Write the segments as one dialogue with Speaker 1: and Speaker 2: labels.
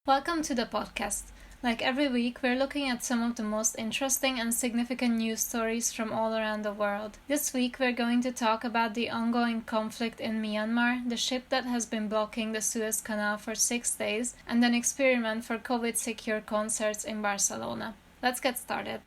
Speaker 1: Welcome to the podcast. Like every week, we're looking at some of the most interesting and significant news stories from all around the world. This week, we're going to talk about the ongoing conflict in Myanmar, the ship that has been blocking the Suez Canal for 6 days, and an experiment for COVID-secure concerts in Barcelona. Let's get started.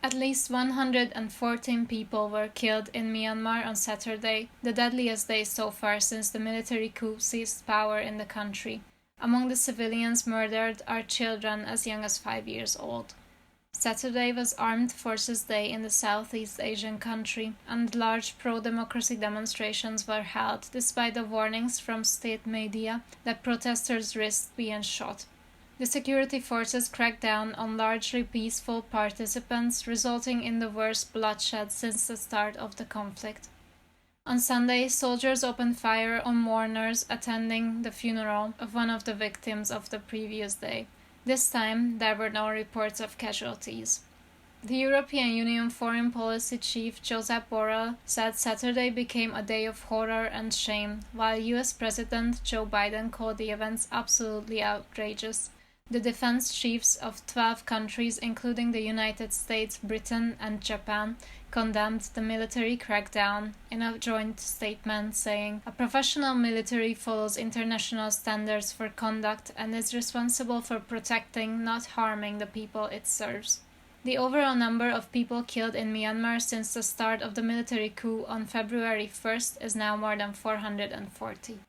Speaker 1: At least 114 people were killed in Myanmar on Saturday, the deadliest day so far since the military coup seized power in the country. Among the civilians murdered are children as young as 5 years old. Saturday was Armed Forces Day in the Southeast Asian country, and large pro-democracy demonstrations were held despite the warnings from state media that protesters risked being shot. The security forces cracked down on largely peaceful participants, resulting in the worst bloodshed since the start of the conflict. On Sunday, soldiers opened fire on mourners attending the funeral of one of the victims of the previous day. This time, there were no reports of casualties. The European Union Foreign Policy Chief Josep Borrell said Saturday became a day of horror and shame, while US President Joe Biden called the events absolutely outrageous. The defense chiefs of 12 countries, including the United States, Britain, and Japan, condemned the military crackdown in a joint statement, saying, "A professional military follows international standards for conduct and is responsible for protecting, not harming, the people it serves." The overall number of people killed in Myanmar since the start of the military coup on February 1st is now more than 440.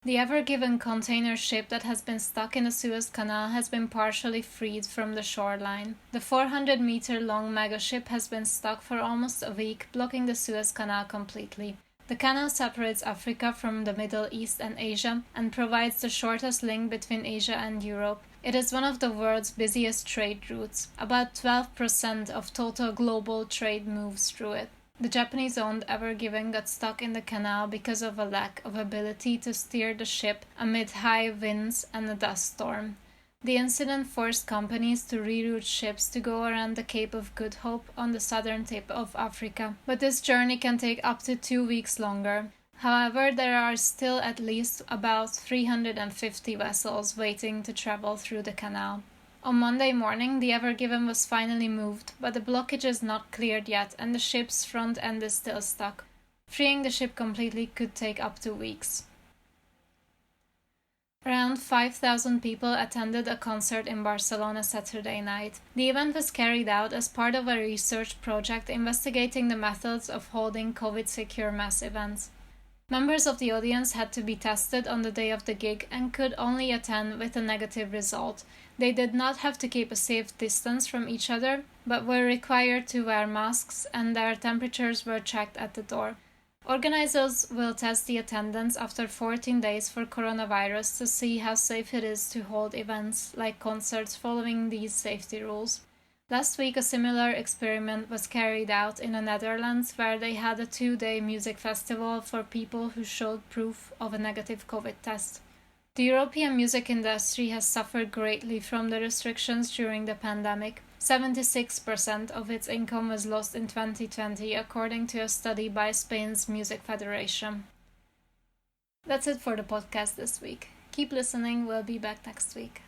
Speaker 1: The Ever Given container ship that has been stuck in the Suez Canal has been partially freed from the shoreline. The 400-meter-long megaship has been stuck for almost a week, blocking the Suez Canal completely. The canal separates Africa from the Middle East and Asia and provides the shortest link between Asia and Europe. It is one of the world's busiest trade routes. About 12% of total global trade moves through it. The Japanese-owned Ever Given got stuck in the canal because of a lack of ability to steer the ship amid high winds and a dust storm. The incident forced companies to reroute ships to go around the Cape of Good Hope on the southern tip of Africa, but this journey can take up to 2 weeks longer. However, there are still at least about 350 vessels waiting to travel through the canal. On Monday morning, the Ever Given was finally moved, but the blockage is not cleared yet and the ship's front end is still stuck. Freeing the ship completely could take up to weeks. Around 5,000 people attended a concert in Barcelona Saturday night. The event was carried out as part of a research project investigating the methods of holding COVID-secure mass events. Members of the audience had to be tested on the day of the gig and could only attend with a negative result. They did not have to keep a safe distance from each other, but were required to wear masks and their temperatures were checked at the door. Organizers will test the attendance after 14 days for coronavirus to see how safe it is to hold events like concerts following these safety rules. Last week, a similar experiment was carried out in the Netherlands, where they had a 2-day music festival for people who showed proof of a negative COVID test. The European music industry has suffered greatly from the restrictions during the pandemic. 76% of its income was lost in 2020, according to a study by Spain's Music Federation. That's it for the podcast this week. Keep listening, we'll be back next week.